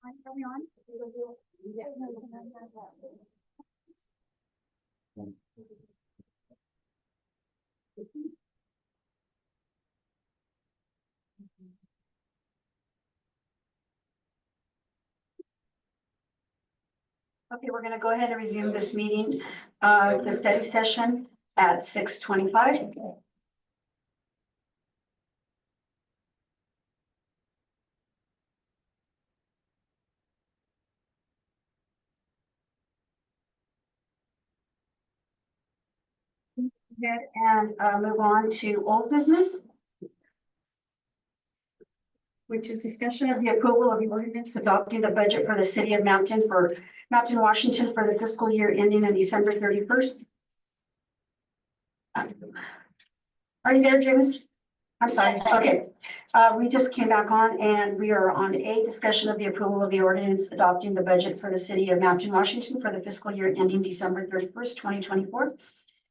Are we on? Okay, we're going to go ahead and resume this meeting, the study session at 6:25. And move on to old business, which is discussion of the approval of the ordinance adopting the budget for the city of Mabton for Mabton, Washington for the fiscal year ending on December 31st. Are you there, James? I'm sorry. Okay. We just came back on and we are on a discussion of the approval of the ordinance adopting the budget for the city of Mabton, Washington for the fiscal year ending December 31st, 2024.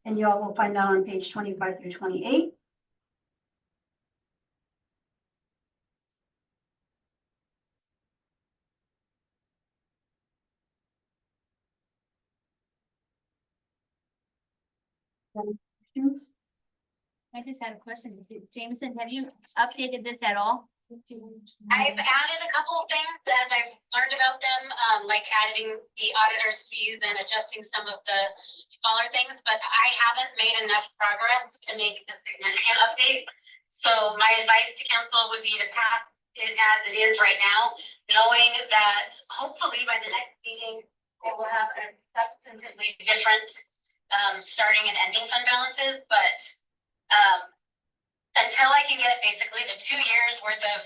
And you all will find that on page 25 through 28. Any questions? I just had a question. Jameson, have you updated this at all? I've added a couple of things as I've learned about them, like adding the auditor's fees and adjusting some of the smaller things, but I haven't made enough progress to make a significant update. So my advice to council would be to pass it as it is right now, knowing that hopefully by the next meeting, it will have a substantively different starting and ending fund balances, but until I can get basically the 2 years worth of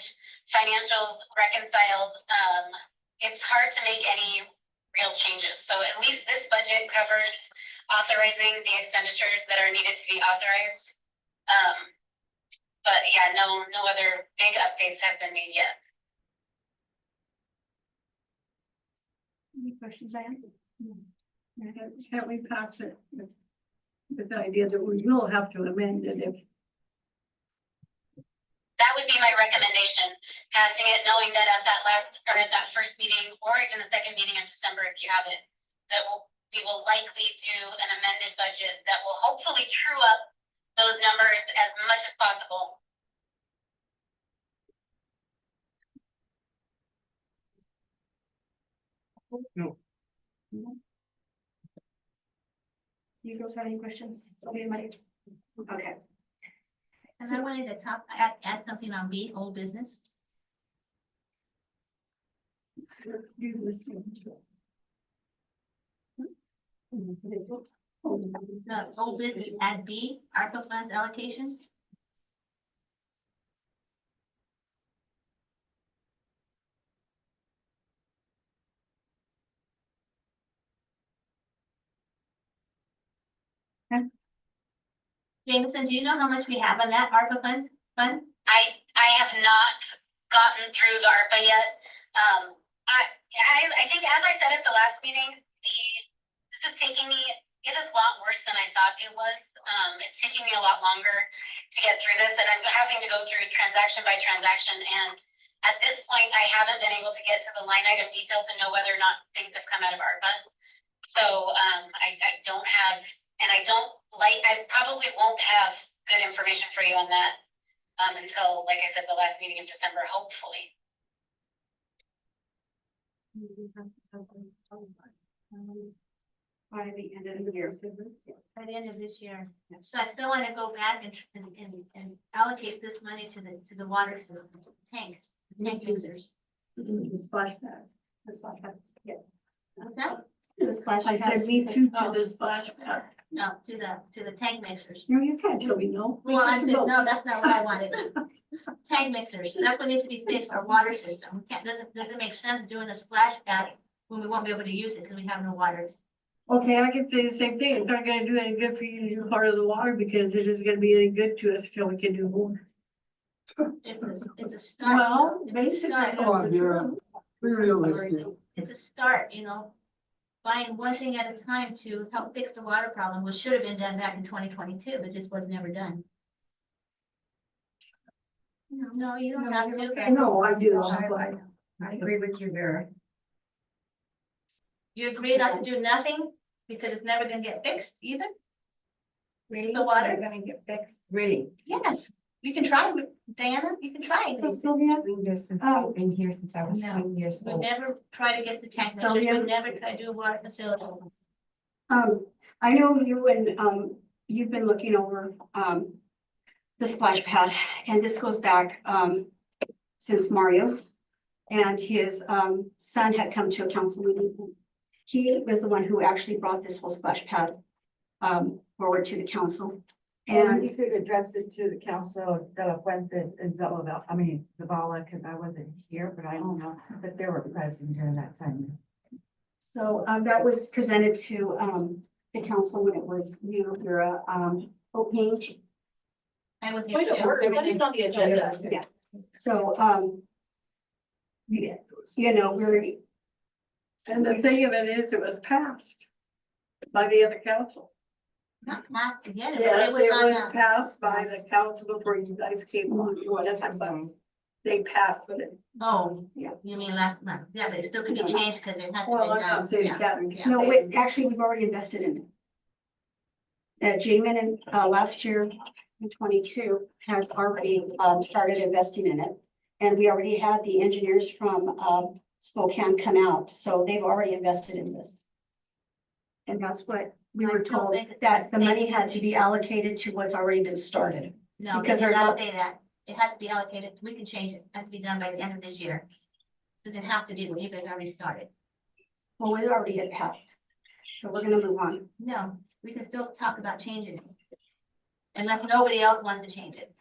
financials reconciled, it's hard to make any real changes. So at least this budget covers authorizing the expenditures that are needed to be authorized. But yeah, no other big updates have been made yet. Any questions, Diane? Can't we pass it with the idea that we will have to amend it if? That would be my recommendation, passing it, knowing that at that first meeting, or even the second meeting in December, if you have it, we will likely do an amended budget that will hopefully true up those numbers as much as possible. No. You girls have any questions? Sylvia, Mike? Okay. And I wanted to add something on B, old business. Do this. Old business at B, ARPA funds allocations. Jameson, do you know how much we have on that ARPA fund? I have not gotten through the ARPA yet. I think as I said at the last meeting, this is taking me, it is a lot worse than I thought it was. It's taking me a lot longer to get through this, and I'm having to go through transaction by transaction. And at this point, I haven't been able to get to the line item detail to know whether or not things have come out of ARPA. So I don't have, and I probably won't have good information for you on that until, like I said, the last meeting of December, hopefully. By the end of the year. By the end of this year. So I still want to go back and allocate this money to the water system, tank users. The splash pad. The splash pad. Yeah. What's that? The splash I pad. said me too Oh. to the splash pad. No, to the tank mixers. No, you can't tell me no. Well, I said, no, that's not what I wanted. Tank mixers, that's what needs to be fixed, our water system. Doesn't make sense doing a splash pad when we won't be able to use it because we have no water. Okay, I can say the same thing. It's not gonna do any good for you to do part of the water because it isn't gonna be any good to us till we can do more. It's a start. Well, It's a basically, start. that's the truth. Be realistic. It's a start, buying one thing at a time to help fix the water problem, which should have been done back in 2022, but just was never done. No, you don't have to. No, I do. I agree with you, Vera. You agree not to do nothing because it's never gonna get fixed either? Really? The water? They're gonna get fixed. Really? Yes, you can try, Diana, you can try. So Sylvia, Doing this since Oh. I've been here since I was No. 20 years We old. never try to get the tank measures, Sylvia? we never try to do a water facility. I know you and, you've been looking over, the splash pad, and this goes back, since Mario and his, son had come to a council meeting. He was the one who actually brought this whole splash pad, forward to the council. And And you could address it to the council of De La Fuentes and Zavala, Zavala, because I wasn't here, but I don't know that they were present during that time. so, that was presented to, the council when it was you, Vera, O'Page. I was here Point of too. order, something's on the agenda. Yeah, so, you know, we're, And the thing of it is, it was passed by the other council. Not passed again. Yes, it on, was passed by the council before you guys came on. It was, they passed it. Oh, Yeah. you mean last month? Yeah, but it still could be No. changed because it hasn't Well, been I'm done. not saying Yeah. Catherine Yeah. can no, say wait, actually, we've already invested in it. Jamin in, last year in 22 has already, started investing in it. And we already had the engineers from, Spokane come out, so they've already invested in this. And that's what we I were still told, think it's that the the money same. had to be allocated to what's already been started. No, Because they did they're not not- say that. It has to be allocated. We can change it. It has to be done by the end of this year. Doesn't have to be when you guys already started. Well, we already had passed, so we're gonna move on. No, we can still talk about changing it. Unless nobody else wants to change it.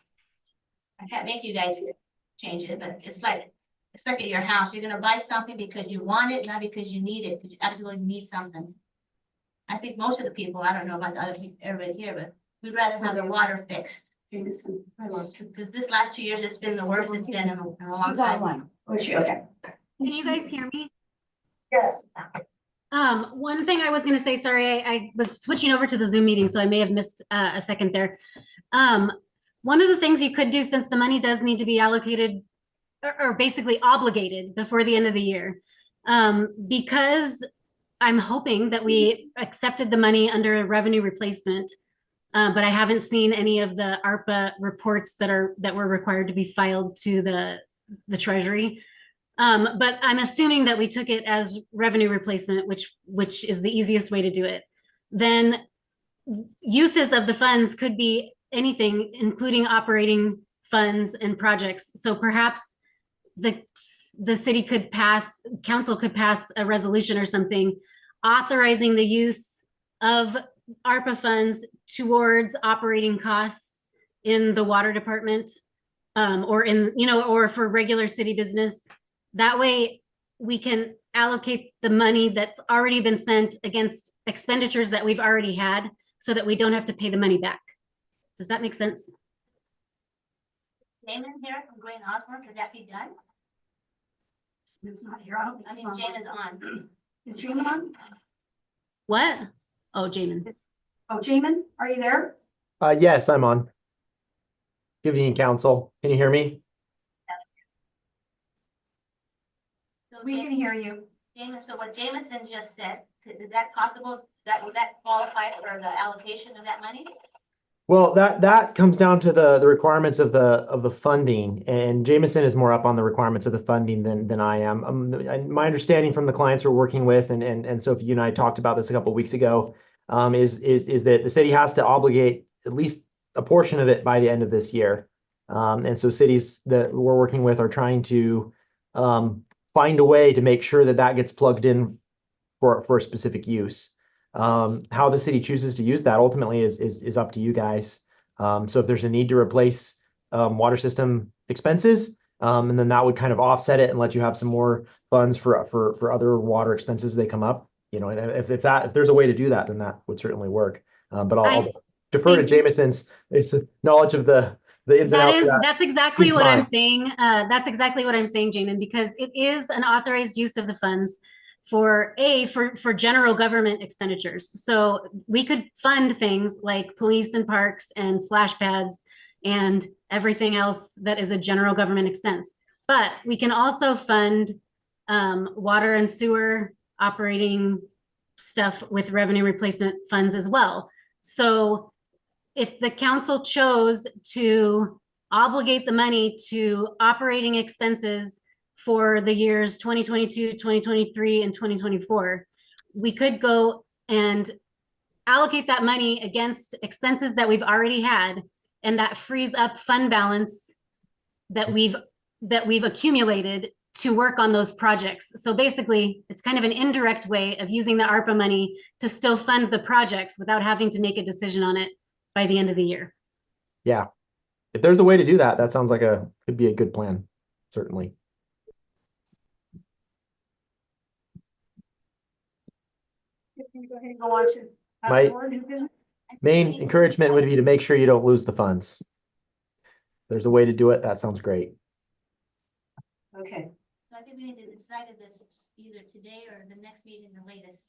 I can't make you guys change it, but it's like at your house. You're gonna buy something because you want it, not because you need it, because you absolutely need something. I think most of the people, I don't know about the other people, everybody here, but we'd rather have the water fixed. Jameson, I lost her. Because this last 2 years, it's been the worst it's been in a long She's time. online. Oh, she, okay. Can you guys hear me? Yes. One thing I was gonna say, sorry, I was switching over to the Zoom meeting, so I may have missed a second there. One of the things you could do, since the money does need to be allocated or basically obligated before the end of the year, because I'm hoping that we accepted the money under a revenue replacement, but I haven't seen any of the ARPA reports that were required to be filed to the Treasury. But I'm assuming that we took it as revenue replacement, which is the easiest way to do it. Then uses of the funds could be anything, including operating funds and projects. So perhaps the city could pass, council could pass a resolution or something authorizing the use of ARPA funds towards operating costs in the water department, or in, or for regular city business. That way we can allocate the money that's already been spent against expenditures that we've already had so that we don't have to pay the money back. Does that make sense? Damon here from Gwen Osborne, could that be done? It's not here. I don't think I it's mean, on. Jen is on. Is Jamin on? What? Oh, Jamin. Oh, Jamin, are you there? Yes, I'm on. Good evening, council. Can you hear me? So We can hear you. Jameson, so what Jameson just said, is that possible? Would that qualify for the allocation of that money? Well, that comes down to the requirements of the funding, and Jameson is more up on the requirements of the funding than I am. My understanding from the clients we're working with, and Sophie, you and I talked about this a couple of weeks ago, is that the city has to obligate at least a portion of it by the end of this year. And so cities that we're working with are trying to find a way to make sure that gets plugged in for a specific use. How the city chooses to use that ultimately is up to you guys. So if there's a need to replace water system expenses, and then that would kind of offset it and let you have some more funds for other water expenses as they come up. And if there's a way to do that, then that would certainly work. But I'll defer to Jameson's knowledge of the ins and outs of that. That's exactly what I'm fine. saying. That's exactly what I'm saying, Jamin, because it is an authorized use of the funds for general government expenditures. So we could fund things like police and parks and splash pads and everything else that is a general government expense. But we can also fund water and sewer operating stuff with revenue replacement funds as well. So if the council chose to obligate the money to operating expenses for the years 2022, 2023, and 2024, we could go and allocate that money against expenses that we've already had, and that frees up fund balance that we've accumulated to work on those projects. So basically, it's kind of an indirect way of using the ARPA money to still fund the projects without having to make a decision on it by the end of the year. Yeah. If there's a way to do that, that sounds like could be a good plan, certainly. Can you go ahead and go on to My- more new business? Main encouragement would be to make sure you don't lose the funds. If there's a way to do it, that sounds great. Okay, So I think we need to decide this either today or the next meeting, the latest.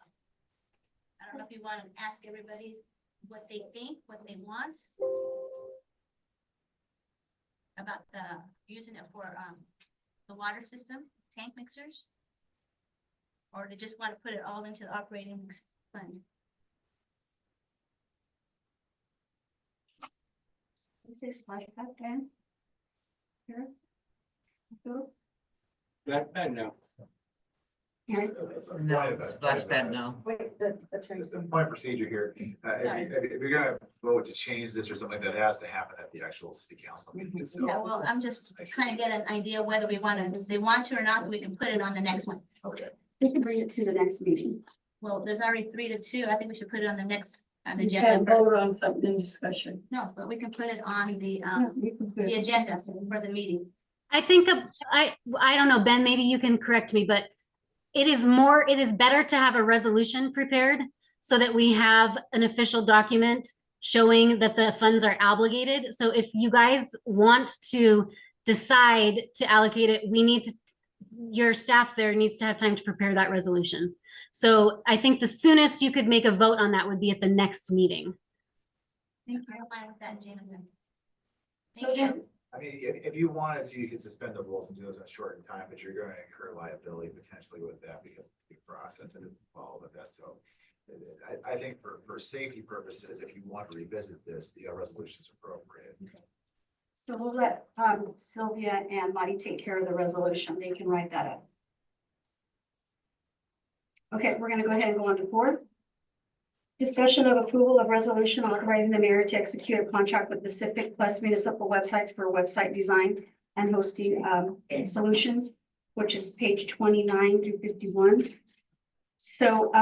I don't know if you want to ask everybody what they think, what they want about using it for, the water system, tank mixers. Or they just want to put it all into the operating fund. is this like that then? Here? Go. Black pen now. Here. No, splash pad, no. Wait, Just a point of procedure here. If you're gonna vote to change this or something, that has to happen at the actual city council meeting. So- Yeah, well, I'm just trying to get an idea whether we want to, if they want to or not, we can put it on the next one. Okay. We can bring it to the next meeting. Well, there's already 3-2. I think we should put it on the next, on the You can't agenda. vote on something in discussion. No, but we can put it on the You can put it- agenda for the meeting. I think, I don't know, Ben, maybe you can correct me, but it is better to have a resolution prepared so that we have an official document showing that the funds are obligated. So if you guys want to decide to allocate it, your staff there needs to have time to prepare that resolution. So I think the soonest you could make a vote on that would be at the next meeting. Thank you. I'm fine with that, Jameson. So Thank you. then, I mean, if you wanted to, you could suspend the rules and do this in a shortened time, but you're going to incur liability potentially with that because of the process and involved with that. So I think for safety purposes, if you want to revisit this, the resolution is appropriate. so we'll let Sylvia and Marty take care of the resolution. They can write that up. Okay, we're gonna go ahead and go on to 4. Discussion of approval of resolution authorizing the mayor to execute a contract with Pacific Plus Municipal Websites for website design and hosting solutions, which is page 29 through 51. So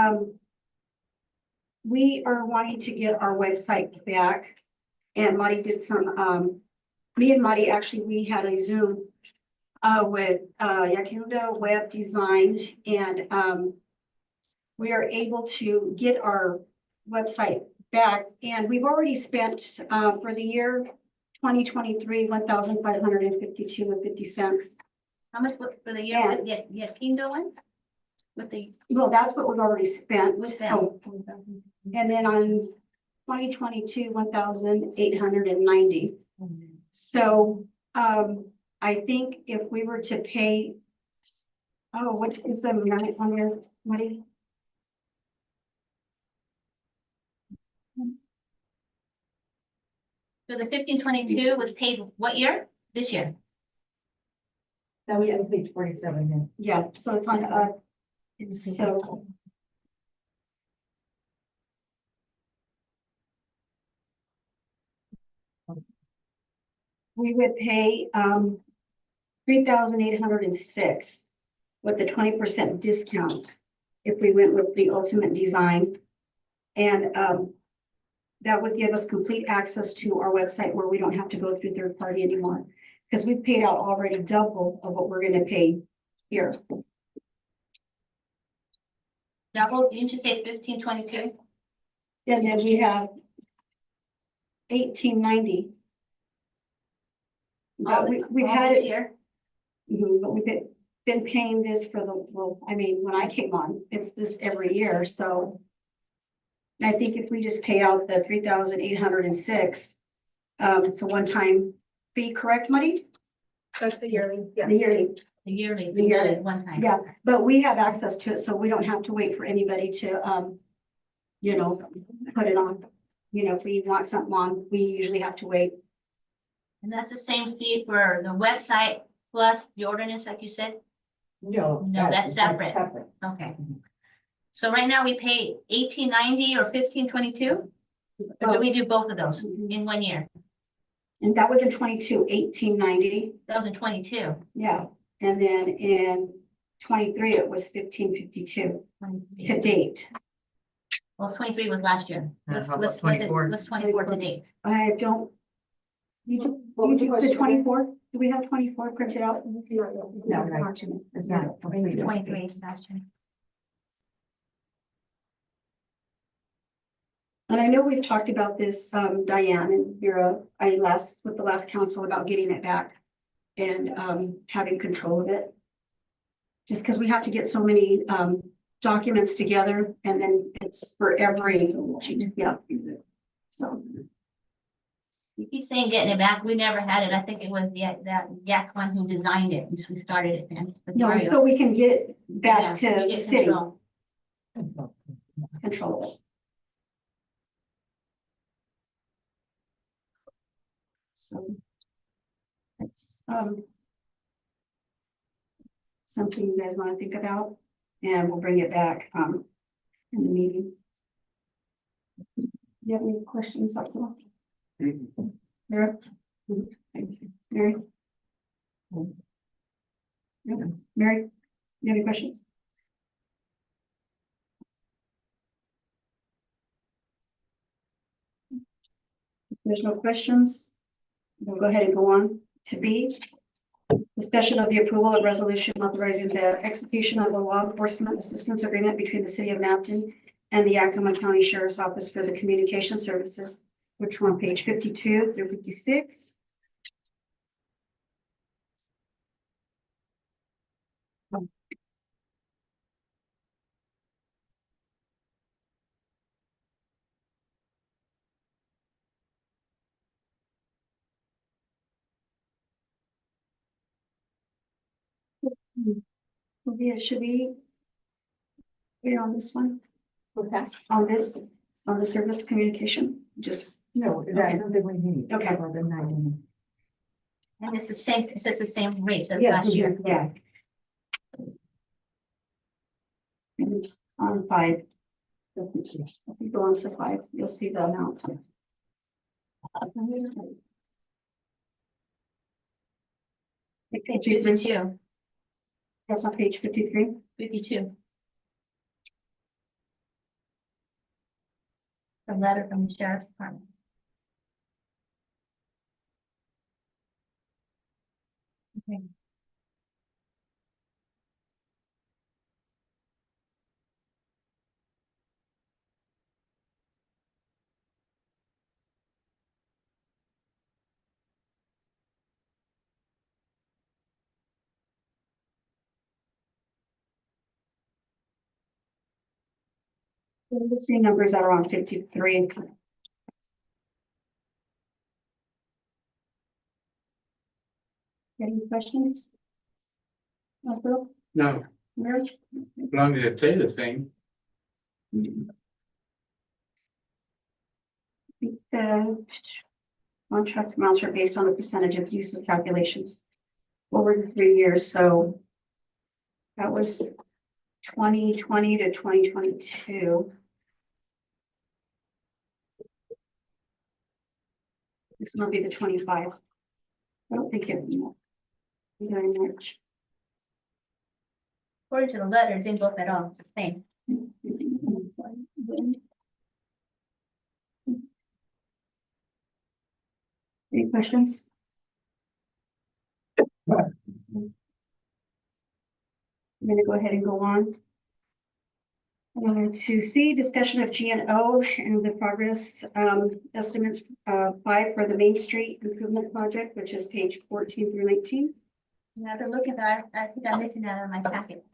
we are wanting to get our website back, and Marty did some, me and Marty, actually, we had a Zoom with Yakunda Web Design, and we are able to get our website back, and we've already spent for the year 2023, $1,552.50. How much for the year with the Kindle one? With the, Well, that's what we've already spent. with them? Oh, and then on 2022, 1,890. So I think if we were to pay, what is the amount on your money? So the 1522 was paid what year? This year? That was on page 47. Yeah, so it's on, so. We would pay, 3,806 with the 20% discount if we went with the Ultimate Design. And, that would give us complete access to our website where we don't have to go through third party anymore. Because we've paid out already double of what we're gonna pay here. Double, didn't you say 1522? And then we have 1890. But we've had it here. But we've been paying this for well, I mean, when I came on, it's this every year, so. I think if we just pay out the 3,806, it's a one-time fee, correct, Marty? That's the yearly, yeah. The yearly, The yearly, The we got yearly. it one time. Yeah, but we have access to it, so we don't have to wait for anybody to, you know, put it on. You know, if we want something on, we usually have to wait. And that's the same fee for the website plus the ordinance, like you said? No. No, that's separate. Separate. Okay. So right now we pay 18.90 or 15.22? Or do we do both of those in 1 year? And that was in 22, 1890. That was in 22. Yeah, and then in 23, it was 1552 to date. Well, 23 was last year. Yeah, What's, how about what's, 24? what's 24 to date? I don't. You What was the do question the again? 24? Do we have 24 printed out? No, it's not. completed. 23 last year. And I know we've talked about this, Diane and Vera, with the last council about getting it back and, having control of it. Just because we have to get so many, documents together and then it's for every, yeah. So, You keep saying getting it back. We never had it. I think it was that Yak one who designed it. We started it then. with no, Mario. so we can get it Yeah, back to we the get city, control. control of it. So. That's, something you guys want to think about, and we'll bring it back, in the meeting. Do you have any questions, Dr.? Mary? Thank you. Mary? No. Mary, you have any questions? If there's no questions, we'll go ahead and go on to B. Discussion of the approval of resolution authorizing the execution of a law enforcement assistance agreement between the city of Mabton and the Yakima County Sheriff's Office for the communication services, which are on page 52 through 56. Yeah, should we? Wait on this one, What's that? on this, on the service communication, just, No, Okay. that's something we need. Okay. Other than 90. And it's the same, it's the same rates as Yes, last year. yeah. And it's on 5. If you go on to 5, you'll see the amount. Page 52, That's on page 53. 52. The letter from the sheriff's department. Okay. The same numbers that are on 53. Any questions? Bill? No, Mary? as long as it stays the same. The contract amounts are based on the percentage of use of calculations over the 3 years, so that was 2020 to 2022. This will be the 25. I don't think it very much. According to the letter, it didn't go up at all. It's the same. Any questions? I'm gonna go ahead and go on. To C, discussion of GNO and the progress estimates 5 for the Main Street Improvement Project, which is page 14 through 19. Now to look at that, I think I'm missing that on my packet.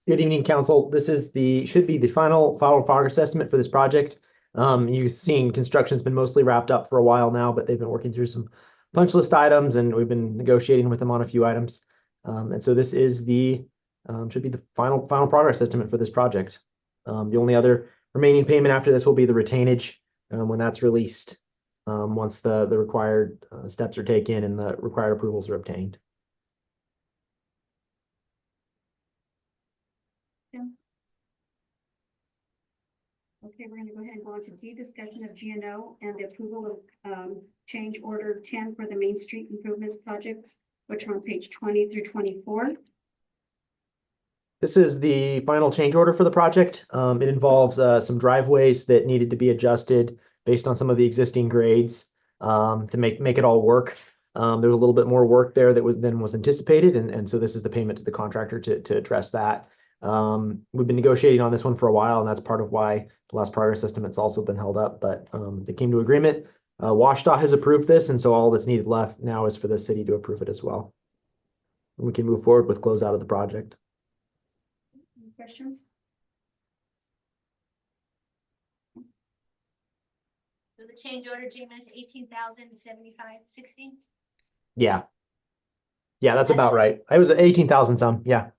Good evening, council. This is should be the final progress estimate for this project. You've seen construction's been mostly wrapped up for a while now, but they've been working through some punch list items, and we've been negotiating with them on a few items. And so this is should be the final progress estimate for this project. The only other remaining payment after this will be the retainage, when that's released, once the required steps are taken and the required approvals are obtained. Okay, we're gonna go ahead and go on to D, discussion of GNO and the approval of change order 10 for the Main Street Improvements Project, which are on page 20 through 24. This is the final change order for the project. It involves some driveways that needed to be adjusted based on some of the existing grades, to make it all work. There's a little bit more work there than was anticipated, and so this is the payment to the contractor to address that. We've been negotiating on this one for a while, and that's part of why the last progress estimate's also been held up, but they came to agreement. WashDOT has approved this, and so all that's needed left now is for the city to approve it as well. And we can move forward with closeout of the project. Any questions? So the change order, Jamin, is 18,075.60. Yeah. Yeah, that's about right. It was 18,000 some, yeah.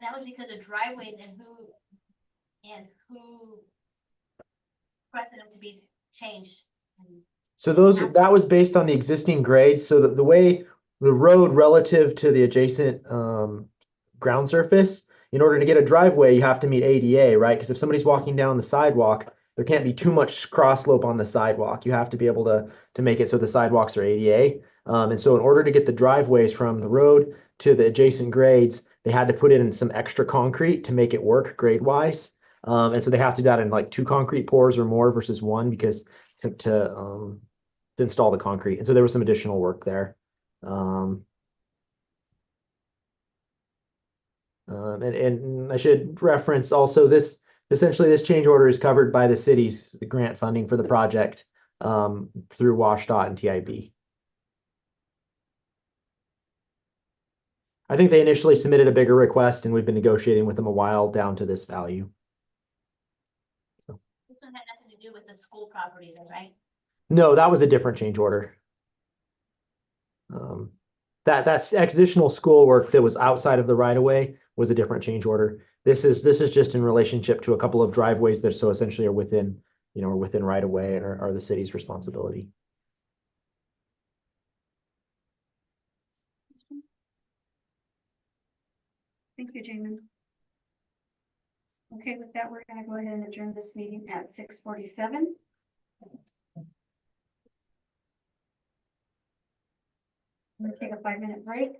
That was because of driveways and who requested them to be changed. So that was based on the existing grades. So the way the road relative to the adjacent ground surface, in order to get a driveway, you have to meet ADA, right? Because if somebody's walking down the sidewalk, there can't be too much cross slope on the sidewalk. You have to be able to make it so the sidewalks are ADA. And so in order to get the driveways from the road to the adjacent grades, they had to put in some extra concrete to make it work grade wise. And so they have to do that in like 2 concrete pours or more versus 1, because to install the concrete. And so there was some additional work there. And I should reference also essentially this change order is covered by the city's grant funding for the project, through WashDOT and TIB. I think they initially submitted a bigger request, and we've been negotiating with them a while down to this value. This one had nothing to do with the school property though, right? No, that was a different change order. That's additional school work that was outside of the right of way was a different change order. This is just in relationship to a couple of driveways that so essentially are within right of way and are the city's responsibility. Thank you, Jamin. Okay, with that, we're gonna go ahead and adjourn this meeting at 6:47. We're gonna take a 5-minute break.